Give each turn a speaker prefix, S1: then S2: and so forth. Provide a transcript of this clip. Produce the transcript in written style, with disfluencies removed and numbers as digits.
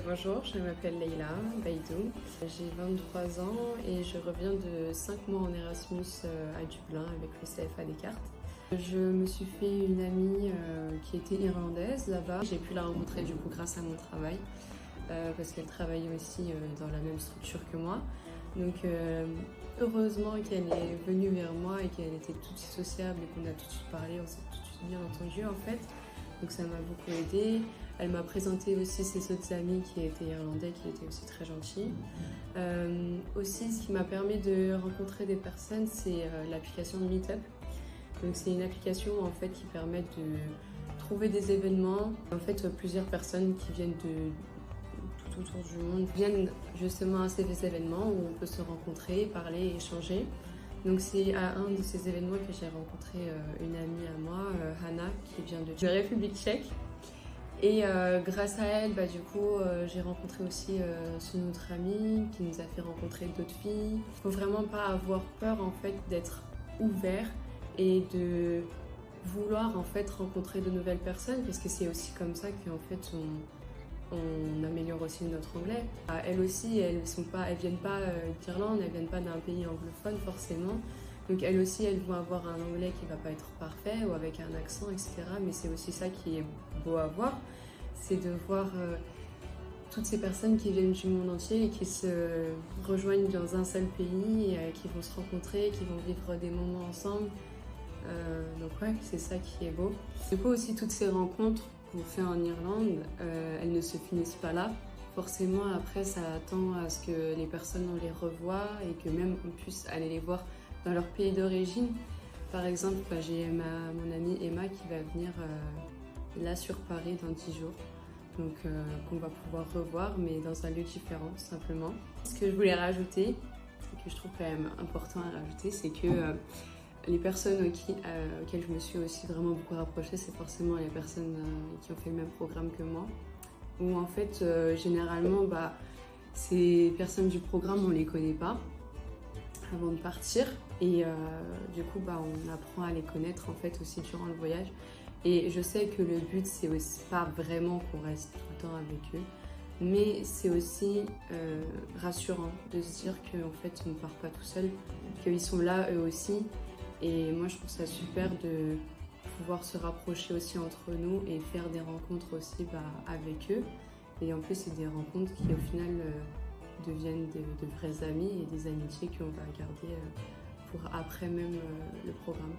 S1: Bonjour, je m'appelle Leïla Baïdou, j'ai 23 ans et je reviens de 5 mois en Erasmus à Dublin avec le CFA Descartes. Je me suis fait une amie qui était irlandaise là-bas. J'ai pu la rencontrer du coup grâce à mon travail parce qu'elle travaillait aussi dans la même structure que moi. Donc heureusement qu'elle est venue vers moi et qu'elle était tout de suite sociable et qu'on a tout de suite parlé, on s'est tout de suite bien entendu en fait. Donc ça m'a beaucoup aidée. Elle m'a présenté aussi ses autres amis qui étaient irlandais, qui étaient aussi très gentils. Aussi, ce qui m'a permis de rencontrer des personnes, c'est l'application Meetup. Donc c'est une application en fait qui permet de trouver des événements. En fait, plusieurs personnes qui viennent de tout autour du monde viennent justement à ces événements où on peut se rencontrer, parler, échanger. Donc c'est à un de ces événements que j'ai rencontré une amie à moi, Hannah, qui vient de République tchèque. Et grâce à elle, du coup, j'ai rencontré aussi son autre amie qui nous a fait rencontrer d'autres filles. Il faut vraiment pas avoir peur en fait d'être ouvert et de vouloir en fait rencontrer de nouvelles personnes parce que c'est aussi comme ça qu'en fait on améliore aussi notre anglais. Elles aussi, elles viennent pas d'Irlande, elles viennent pas d'un pays anglophone forcément. Donc elles aussi, elles vont avoir un anglais qui va pas être parfait ou avec un accent, etc. Mais c'est aussi ça qui est beau à voir, c'est de voir toutes ces personnes qui viennent du monde entier et qui se rejoignent dans un seul pays, et, qui vont se rencontrer, qui vont vivre des moments ensemble. Donc ouais, c'est ça qui est beau. Du coup aussi toutes ces rencontres qu'on fait en Irlande, elles ne se finissent pas là. Forcément après ça attend à ce que les personnes on les revoie et que même on puisse aller les voir dans leur pays d'origine. Par exemple, j'ai mon amie Emma qui va venir là sur Paris dans 10 jours. Donc qu'on va pouvoir revoir mais dans un lieu différent simplement. Ce que je voulais rajouter, et que je trouve quand même important à rajouter, c'est que les personnes auxquelles je me suis aussi vraiment beaucoup rapprochée, c'est forcément les personnes qui ont fait le même programme que moi. Où en fait, généralement, ces personnes du programme, on les connaît pas avant de partir. Et du coup, on apprend à les connaître en fait aussi durant le voyage. Et je sais que le but, c'est aussi pas vraiment qu'on reste tout le temps avec eux. Mais c'est aussi rassurant de se dire qu'en fait, on ne part pas tout seul, qu'ils sont là eux aussi. Et moi, je trouve ça super de pouvoir se rapprocher aussi entre nous et faire des rencontres aussi avec eux. Et en plus, c'est des rencontres qui, au final, deviennent de vrais amis et des amitiés qu'on va garder pour après même le programme.